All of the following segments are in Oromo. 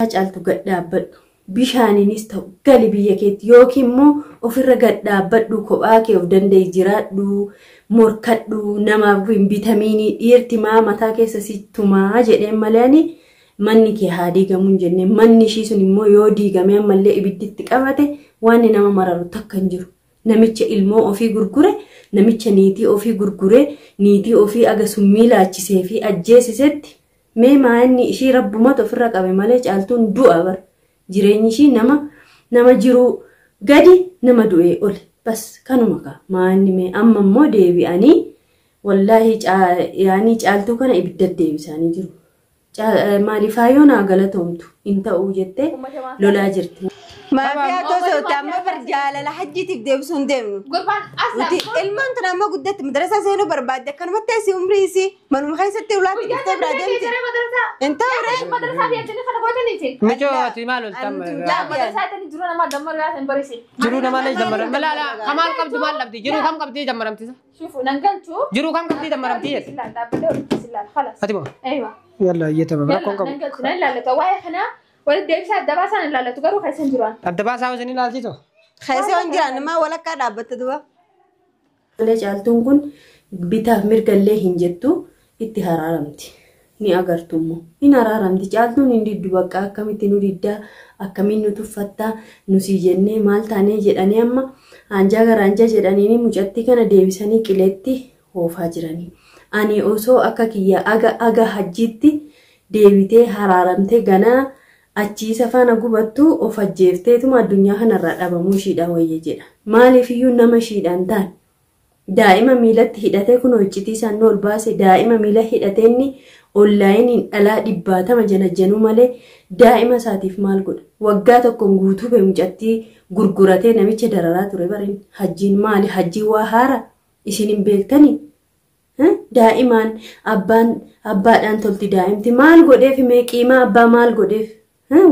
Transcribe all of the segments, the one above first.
caaltu gadhaabbadhu bishaaninis ta'u gali biyya keetti yookiin immoo ofirra gadhaabbadhu kophaa kee of danda'e jiraadhu morkadhu namaaf vitamiinii dhiirti mataa keessa situmaa jedheen malee manni kee haa diigamuun jenne manni ishii sun immoo yoo diigame ammallee ibidditti qabate waan nama mararu takka hin jiru namicha ilmoo ofii gurgure namicha niitii ofii gurgure niitii ofii aga summii laachisee fi ajjeesisetti mee maanni ishii rabbumatu ofirra qabe malee caaltuun du'a bar jireenyi ishii nama jiru gadi nama du'ee ole bas kanuma ka maanni mee amma immoo deebi'anii wallahi yaani caaltuu kana ibidda deebisanii jiru maaliifaayoon galatoomtu inta'uu jettee lolaa jirti. ما فيها توسع وتعمل برجال لا حد يتقدر بسون دمنو. قربان أصلا. المن ترى ما قدرت مدرسة زينو برباد كان ما تأسي عمريسي ما نمخيس التولاد تكتب رادمتي. أنت ورا. مدرسة بيجني خنا قوة نيجي. مجو تيمالو تام. لا مدرسة تاني جرونا ما دمر ولا تنبريسي. جرونا ما ليش دمر. لا لا كمال كم دمر لبدي جرو كم كبدي دمر أمتي. شوفوا ننقل شو. جرو كم كبدي دمر أمتي. لا لا بدور لا خلاص. هتبغى. أيوة. يلا يتمم. ننقل شو لا لا تواي خنا. ولد ديبسا الدباسة لا لا تقولوا خيسن جيران. الدباسة وزني لا تيجو. خيسن جيران ما ولا كذا بتدوا. ليش عالتون كن بيتها مرجع له هنجتو اتهارامتي. ني أقرتمو. إن هارامتي عالتون إندي دوبك أكمل نوريدا أكمل نتوفتا نسيجني مال تاني جداني أما أنجا غرانجا جداني ني مجتي كنا ديبساني كلتي هو فاجراني. أني أوسو أكاكيا أجا حجتي ديبتي هارامتي جنا achiisa faana gubattu of ajjeefteetuma addunyaa kanarraa dhabamuu shiidha wayye jedha maaliif iyyuu nama shiidhaan taan daa'ima miilatti hidhatee kun hojjetii isaan ol baase daa'ima miila hidhateenni onlaayiniin dhalaa 70 janajjanuu malee daa'ima isaatiif maal godha waggaa tokkoon guutuu be mucattii gurguratee namicha dararaa ture barin hajjiin maali hajjii waa haara isin hin beektanii daa'imaan abbaadhaan tolti daa'imti maal godheef meeqiima abbaa maal godheef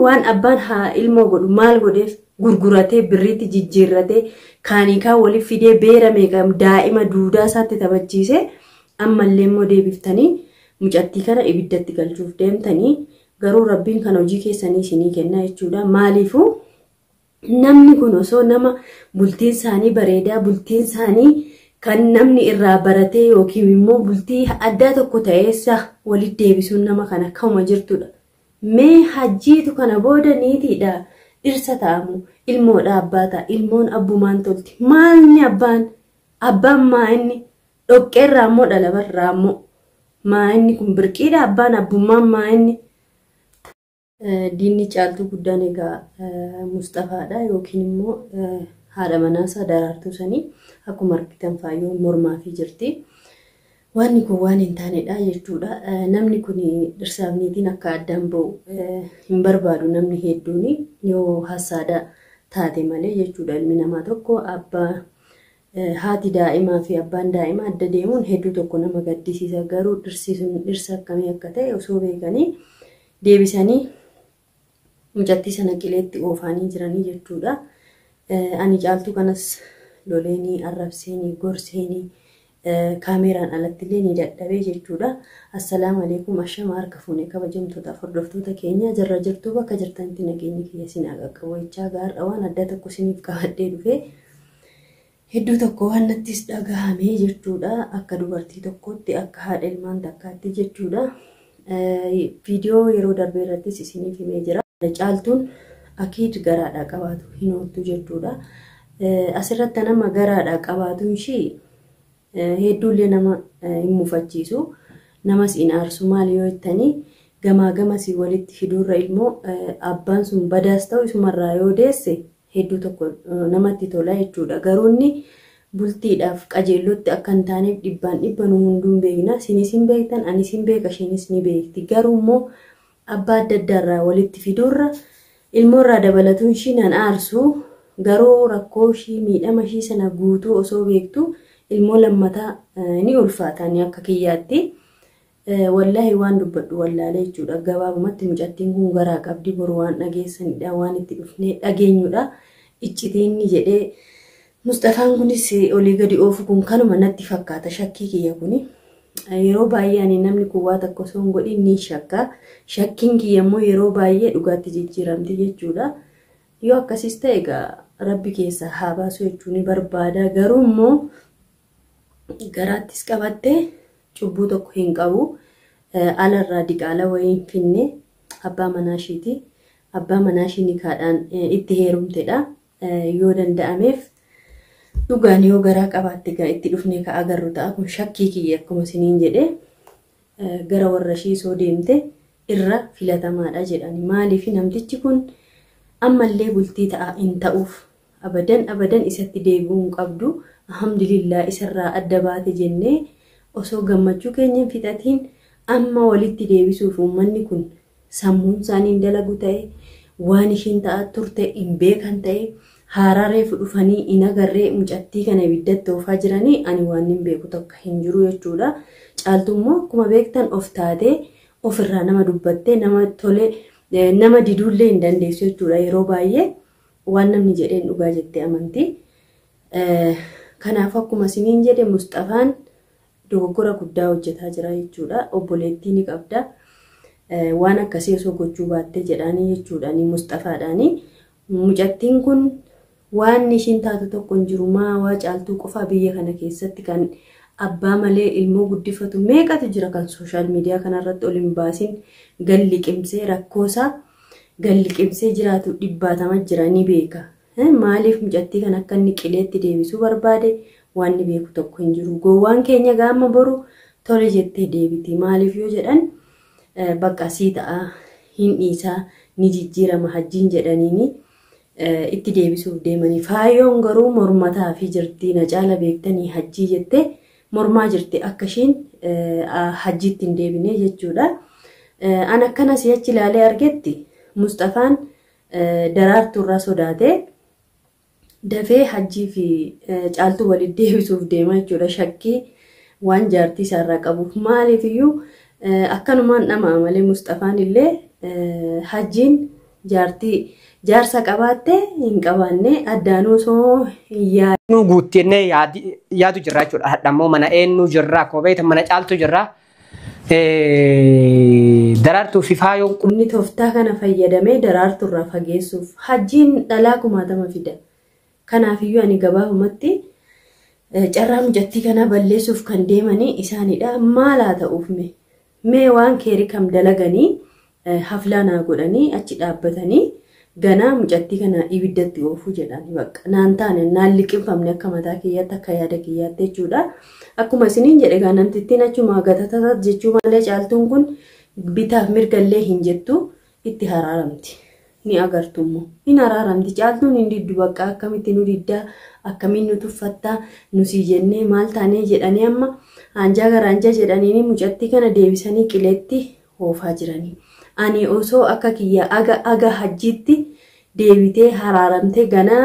waan abbaan haa ilmoo godhu maal godheef gurguratee birriitti jijjiirratee kaanikaa waliif fidee beera meeqam daa'ima duudaa isaatti taphachiise ammallee immoo deebiftanii mucattii kana ibiddatti galchuuf deemtanii garuu rabbiin kan hojii keessanii isinii kenna jechuudha maaliifuu namni kun osoo nama bultiin isaanii bareedaa bultiin isaanii kan namni irraa baratee yookiin immoo bultii addaa tokko ta'eessa walitti deebisuun nama kana akkuma jirtudha. Mee hajjiitu kana booda niitiidha dhirsa ta'amu ilmoodha abbaata ilmoon abbumaan tolti maalni abbaan maa inni dhoqqeerraa immoo dhalabarraa immoo maa inni kun birqiidha abbaan abbummaan maa inni diinni caaltuu guddaan egaa Mustafaadha yookiin immoo haadha manaasaa daraartuu sanii akkuma argitan faayyoon mormaa fi jirti. Waan kun waan hin taanedha jechuudha. Namni kun dhirsaaf niitiin akka addaan ba'u hin barbaadu namni hedduun yoo hasaada taate malee jechuudha. Ilmi namaa tokko abbaa haati daa'imaa fi abbaan daa'imaa adda deemuun hedduu tokko nama gaddisiisa. Garuu dhirsi sun dhirsa akkamii akka ta'e osoo beekanii deebisanii mucattii sana qileetti oofanii jiranii jechuudha. Ani caaltuu kanas loleenii arrabseenii gorseenii kaameraan alatti illee ni dadhabee jechuudha. Assalaamu alaykum ashama harka fuunee kabajamtoota hordoftoota keenya jarra jirtuu bakka jirtanitti nageenyi kiyya isin qaqqabu jechaa gaarra waan adda tokko isiniif qabadhee dhufe hedduu tokko waan nattis dhagahamee jechuudha akka dubartii tokkotti akka haadha ilmaan takkaatti jechuudha. Viidiyoo yeroo darbee irrattis isiniif himee jira. Caaltuun akiid garaadhaa qabaatu hin ooltu jechuudha. Asirratti nama garaadhaa qabaatuun ishii hedduullee nama hin mufachiisu namas hin aarsu maal yoo jettanii gamaa gamasii walitti fiduurra ilmoo abbaan sun badaas ta'u isumarraa yoo deesse hedduu tokko namatti tola jechuudha. Garuu inni bultiidhaaf qajeellotti akka hin taaneef dhibbaan dhibba nu hunduun beekna sinis hin beektan anis hin beeka ishiinis ni beekti. Garuu immoo abbaa adda addaarraa walitti fiduurra ilmoorraa dabalatuun ishii nan aarsu garuu rakkoo ishii miidhama ishii sana guutuu osoo beektu ilmoo lammataa ni ulfaatan akka kiyyaatti wallahi waan dubbadhu wallaalee jechuudha. Gabaabumatti mucattiin kun garaa qabdi boru waan dhageessanidha waan itti dhufnee dhageenyudha. Icciteenni jedhee Mustafaan kunis olii gadi oofu kun kanuma natti fakkaata shakkii kiyya kuni yeroo baay'ee ani namni kun waa tokko osoo hin godhin ni shakka. Shakkiin kiyyammoo yeroo baay'ee dhugaatti jijjiiramti jechuudha. Yoo akkasis ta'e egaa rabbi keessa haa baasu jechuun ni barbaada. Garuu immoo garaattis qabattee cubbuu tokko hin qabu. Alarraa diqaala wayii hin finne abbaa manaa ishiiti. Abbaa manaa ishii nikaadhaan itti heerumtedha. Yoo danda'ameef dhugaan yoo garaa qabaatte itti dhufnee ka agarru ta'a. Kun shakkii kiyya akkuma isiniin jedhe gara warra ishii soo deemte irra filatamaadha jedhani. Maaliif namtichi kun ammallee bultii ta'a hin ta'uuf abadan isatti deebi'uu hin qabdu. Alhamdulillah isarraa adda baate jennee osoo gammachuu keenya hin fixatiin amma walitti deebisuuf uummanni kun sammuun isaanii dalagu ta'e waan ishiin ta'a turte hin beekan ta'e haararee dhufanii hin agarree mucattii kana ibiddatti oofaa jiranii ani waan hin beeku tokko hin jiru jechuudha. Caaltuu immoo akkuma beektan of taatee ofirraa nama dubbattee nama tole nama diduullee hin dandeessu jechuudha. Yeroo baay'ee waan namni jedheen dhugaa jettee amanti. Kanaaf akkuma isiniin jedhe Mustafaan dogoggora guddaa hojjetaa jira jechuudha. Obboleettii ni qabda. Waan akkasii osoo gochuu baattee jedhanii jechuudha ni Mustafaadhaani. Mucattiin kun waan ishiin taatu tokko hin jiru. Waa caaltuu qofa biyya kana keessatti kan abbaa malee ilmoo guddifatu meeqatu jira kan sooshaal miidiyaa kanarratti ol hin baasin galli qimsee rakkoosaa galli qimsee jiraatu dhibbaatama jira ni beeka. Maaliif mucattii kan akka inni qileetti deebisuu barbaade waan ni beeku tokko hin jiru. Gowwaan keenya gaama boru tole jettee deebiti. Maaliif yoo jedhan bakka sii ta'a hin dhiisaa ni jijjiirama hajjiin jedhaniini itti deebisuuf deemanii. Faayoon garuu mormataa fi jirti na caala beektanii hajjii jettee mormaa jirti akka ishiin hajjiitti hin deebine jechuudha. An akkana si'achi ilaalee argetti Mustafaan daraartuurraa sodaatee dafee hajjii fi caaltuu walitti deebisuuf deema jechuudha. Shakkii waan jaartii isaarraa qabuuf maaliif iyyuu akkanumaan dhamaa malee Mustafaan illee hajjiin jaarsa qabaattee hin qabaanne addaanuu osoo nu guuttennee yaadu jirra jechuudha. Hadhammoo mana eenyu jirra kobeeta mana caaltu jirra. Daraartuu fi faayoon qunni tooftaa kana fayyadamee daraartuurraa fageessuuf hajjiin dhalaa 1000 fida. Kanaafiyyuu ani gabaabumatti carraa mucattii kana balleessuuf kan deemanii isaanidha. Maalaa ta'uuf mee waan keerii kam dalaganii haflaanaa godhanii achi dhaabbatanii ganaa mucattii kana ibiddatti oofuu jedhani bakka naan taane naan liqinfamne akka mataa kiyyaatti akka yaada kiyyaatti jechuudha. Akkuma isiniin jedhe kan namtittiin achuma gatata jechuu malee caaltuun kun bitaaf mirgallee hin jettu itti haraaramti. Ni agartummoo hin haraaramti caaltuun hin diddu bakka akkamitti nu diddaa akkamiin nu tuffattaa nu sii jennee maal taanee jedhanii amma hanjaa garaanjaa jedhanii mucattii kana deebisanii qileetti oofaa jiranii. Ani osoo akka kiyya aga hajjiitti deebitee haraaramtee ganaa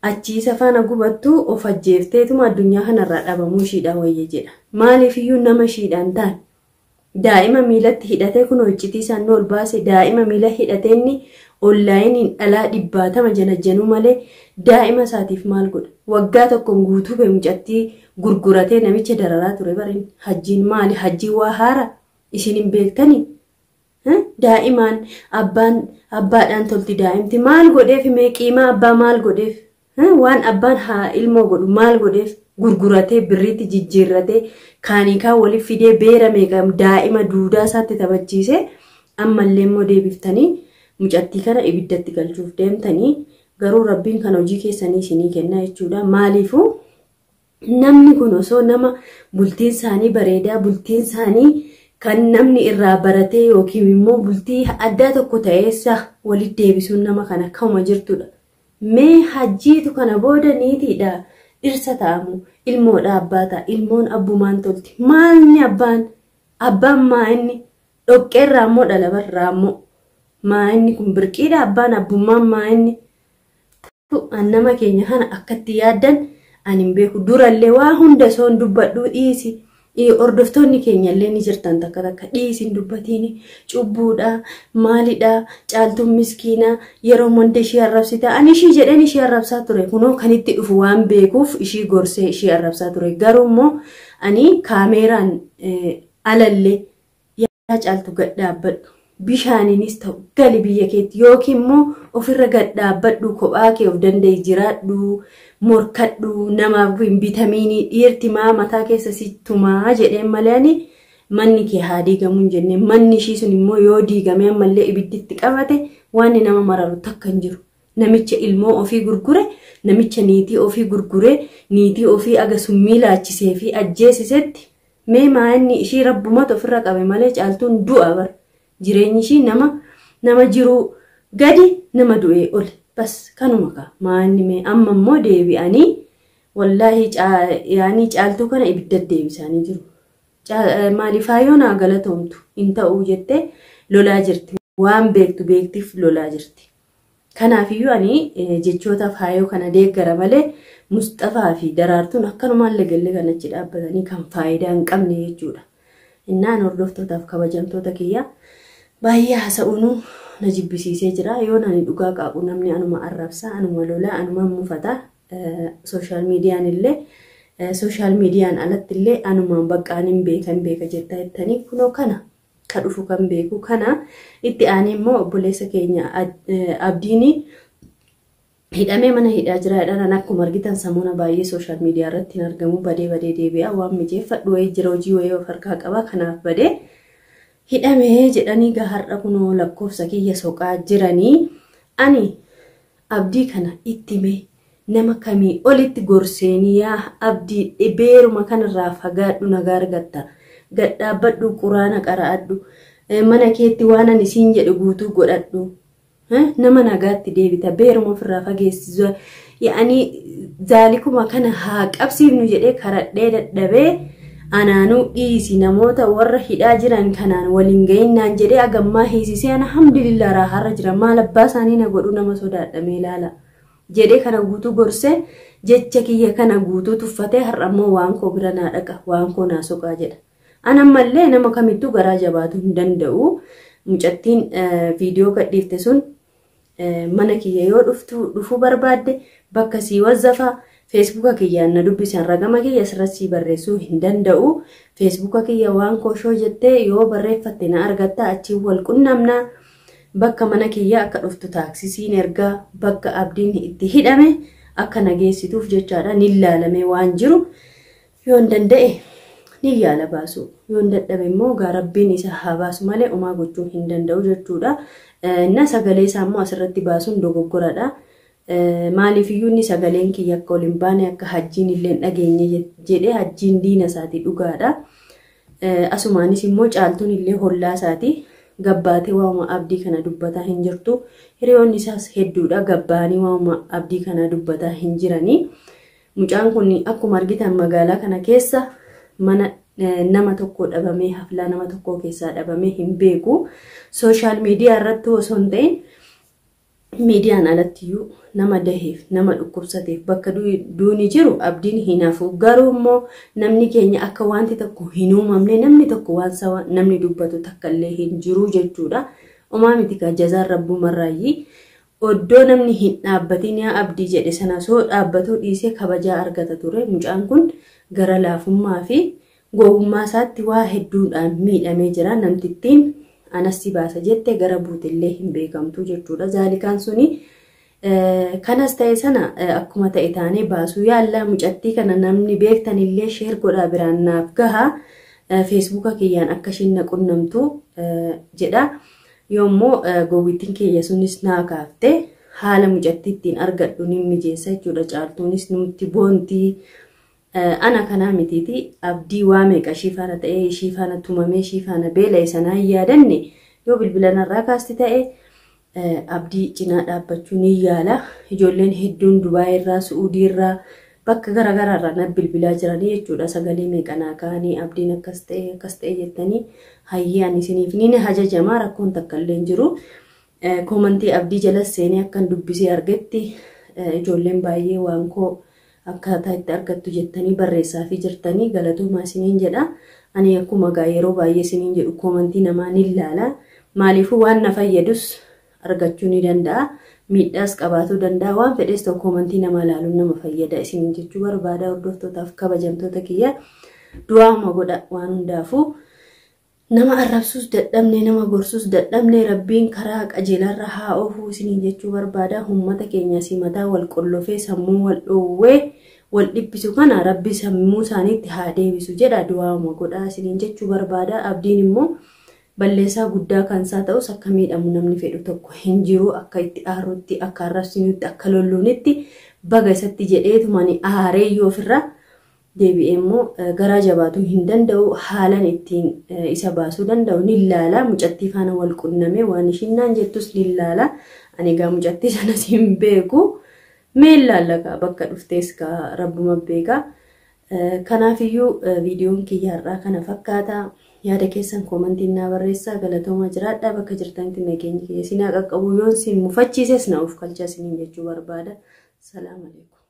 achiisa faana gubattu of ajjeefteetuma addunyaa kanarraa dhabamuu ishiidhaan wayye jedha. Maaliif iyyuu nama ishiidhaan ta'an daa'ima miilatti hidhatee kun hojjetii isaan ol baase daa'ima miila hidhateenni onlaayiniin dhalaa 70 janajjanuu malee daa'ima isaatiif maal godha? Waggaa tokkoon guutuu be mucattii gurguratee namicha dararaa ture barin hajjiin maali? Hajjiin waa haara isin hin beektanii? Daa'imaan abbaadhaan tolti daa'imti maal godheef meeqiimaa abbaa maal godheef? Waan abbaan ilmoo godhu maal godheef? Gurguratee birriitti jijjiirratee kaanikaa waliif fidee beera meeqam daa'ima duudaa isaatti taphachiise ammallee immoo deebiftanii mucattii kana ibiddatti galchuuf deemtanii garuu rabbiin kan hojii keessanii isinii kenna jechuudha. Maaliifuu namni kun osoo nama bultiin isaanii bareedaa bultiin isaanii kan namni irraa baratee yookiin immoo bultii addaa tokko ta'eessa walitti deebisuun nama kana akkuma jirtudha. Mee hajjiitu kana booda niitiidha. Dhirsa ta'amu ilmoodha abbaa ta'a ilmoon abbumaan tolti maalni abbaan maa inni dhoqqeerraa immoo dhalabarraa immoo maa inni kun birqiidha abbaan abbummaan maa inni nama keenya kana akkatti yaaddan ani hin beeku durallee waa hunda soon dubbadhuu dhiisi Hordoftoonni keenya illee ni jirtan takka takka dhiisin dubbatiin cubbuudha maalidha caaltuun miskiina yeroo monte ishee arrabsita ani ishii jedheen ishee arrabsaa ture kunoo kan itti dhufu waan beekuuf ishii gorsee ishee arrabsaa ture garuu immoo ani kaameeraan alallee yaa caaltu gad dhaabbadhu bishaaniinis ta'u gali biyya keetti yookiin immoo ofirra gad dhaabbadhu kophaa kee of danda'e jiraadhu morkadhu namaaf vitamiinii dhiirti mataa keessa situmaa jedheen malee manni kee haa diigamu hin jenne manni ishii sun immoo yoo diigame ammallee ibidditti qabate waan nama mararu takka hin jiru namicha ilmoo ofii gurgure namicha niitii ofii gurgure niitii ofii agasummii laachisee fi ajjeesisetti mee maanni ishii rabbumatu ofirra qabe malee caaltuun du'a bar jireenyi ishii nama jiru gadi nama du'ee ol bas kanuma ka maanni mee amma immoo deebi'anii wallahi yaani caaltuu kana ibidda deebisanii jiru maaliifaayoon galatoomtu in ta'uu jettee lolaa jirti waan beektiif lolaa jirti kanaafiyyuu ani jechoota faayoo kana deeggara malee Mustafaa fi Daraartuun akkanumaan legalle kanachi dhaabbatanii kan faayidaa hin qabne jechuudha innaan hordoftootaaf kabajamtoota kiyya baay'ee haasa'uun na jibbisiisee jira yoo nani dhugaa qaaqu namni anuma arrabsa anuma lola anuma mufata social meediyaan illee social meediyaan alatti illee anuma baqqaan hin beeka jettaa jettanii kunoo kana ka dhufu kan beeku kana itti aanee immoo obboleessa keenya abdiini hidhamee mana hidhaa jira jedhan akkuma argitan samuuna baay'ee social meediyaa irratti hin argamu badee deebi'a waan mijeeffadhu wayii jira hojii wayii of harkaa qaba kanaaf badee hidhamee jedhanii gaharra kunoo lakkoofsa kiyya soqaa jiranii ani abdii kana ittime nama kamii olitti gorseenii yaa abdii beeruma kanarraa fagaadhu nagaa argatta gad dhaabbadhu quraana qara'adhu mana keetti waan ani siin jedhu guutuu godhadhu nama nagaatti deebita beeruma ofirraa fageessisu yaani zaalikuma kana haa qabsiifnu jedhee karadhee dadhabee anaanuu dhiisi namoota warra hidhaa jiran kanaan waliin ga'innaan jedhee agammaa hiisisee alhamdulillah raaharra jira maal abbaa isaanii na godhu nama sodaadhamee ilaala jedhee kana guutuu gorsee jecha kiyya kana guutuu tuffatee har'ammoo waan koo bira naa dhaqa waan koo naa soqaa jedha anammallee nama kamittuu garaa jabaatu hin danda'u mucattiin viidiyoo gadhiifte sun mana kiyya yoo dhufuu barbaadde bakka sii wazzafaa Facebook kiyyaan na dubbisan ragama kiyya asirratti barreessuu hin danda'u Facebook kiyya waan koshoo jettee yoo barreeffatte na argatta achi wal qunnamna bakka mana kiyya akka dhuftu taaksisiin ergaa bakka abdiin itti hidhame akka nageessituuf jechaadha ni ilaalame waan jiru yoo danda'e ni yaala baasu yoo dadhabe immoo garabbiin isa haa baasu malee umaa gochuu hin danda'u jechuudha na sagalee isaa immoo asirratti baasuun dogoggoradha maaliifiyyuu ni sagaleen kiyya akka olin baane akka hajjiin illee dhageenye jedhee hajjiin diina isaati dhugaadha asumaanis immoo caaltuun illee hollaa isaati gabbaatee waama abdii kana dubbataa hin jirtu hiriyoonni isaas hedduudha gabbaanii waama abdii kana dubbataa hin jiranii mucaan kun akkuma argitan magaalaa kana keessa mana nama tokko dhabamee haflaa nama tokko keessaa dhabamee hin beeku social media irratti osoo hin ta'in miidiyaan alattiyyuu nama daheef nama dhukkubsateef bakka duuni jiru abdiin hinaafu garuu immoo namni keenya akka wanti tokko hin uumamne namni tokko waan sawa namni dubbatu takka illee hin jiru jechuudha umaa miti ka jazaan rabbuu marraayyii oddoo namni hin dhaabbatin yaa abdii jedhe sana soo dhaabbatuu dhiisee kabajaa argata ture mucaan kun gara laafummaa fi gowwummaa isaatti waa hedduudhaan miidhamee jira namtittiin anasti baasa jette gara buutillee hin beekamtu jechuudha zaalikaan suni kanas ta'e sana akkuma ta'e taanee baasuu yaalla mucattii kana namni beektan illee sheer godhaa biraan naaf gaha Facebook kiyyaan akka isheen na qunnamtu jedha yoommoo gowwittiin kiyya sunis naa kaafte haala mucattiittiin argadhu ni mijeessa jechuudha caaltuunis nutti boontii ana kana mititi abdii waame qashifaana ta'e shifaana tumame shifaana beela sanaa yaadanne yoo bilbilana irraa kaasti ta'e abdii cinaa dhaabbachuu ni yaala ijoolleen hedduun Dubaay irraa Suudii irraa bakka garaagaraa irraa na bilbilaa jiranii jechuudha sagalee meeqanaa kaanii abdiin akkas ta'e jettanii hayyaan isiniif ni hajajamaa rakkoon takka illee jiru komantii abdii jala seenee akkan dubbisee argetti ijoolleen baay'ee waan koo akkaataa itti argattu jettanii barreessaa fi jirtanii galatoomaa isiniin jedha. Ani akkuma gaa yeroo baay'ee isiniin jedhu koomentii namaa ni ilaala. Maaliifuu waan na fayyadus argachuu ni danda'a. Miidhaas qabaatuu danda'a. Waan fedhes tokko koomentii namaa ilaaluun nama fayyada isiniin jechuu barbaada. Hordoftootaaf kabajamtoota kiyya du'aama godha waan hundaafuu. Nama arrabsuus dadhabne nama gorsuus dadhabne rabbiin karaa qajeelarra haa oofuu isiniin jechuu barbaada. Uummata keenya simataa wal qollofee sammuu wal dhoowwee wal dhiphisu kana rabbi sammuu isaaniitti haa deebisu jedha du'aama godha isiniin jechuu barbaada. Abdiin immoo balleessaa guddaa kan isaa ta'us akka miidhamu namni fedhu tokko hin jiru. Akka itti aarutti akka arrabsinutti akka lolluunitti baga isatti jedheetumani aareeyyoo ofirra deebi'ee immoo garaa jabaatu hin danda'u. Haalan ittiin isa baasuu danda'u ni ilaala. Mucattii faana wal qunnamee waan ishiin naan jettus ni ilaala. Ani egaa mucattii sanas hin beeku. Mee ilaalla bakka dhuftees rabbuma beeka. Kanaafiyyuu viidiyoon kiyyaarraa kana fakkaata. Yaada keessan koomentiin naa barreessaa. Galatooma jiraadhaa. Bakka jirtanitti nageenya kiyya sinaa qaqqabu yoon sin mufachiises na of kalcha isiniin jechuu barbaada. Salaamu alaikum.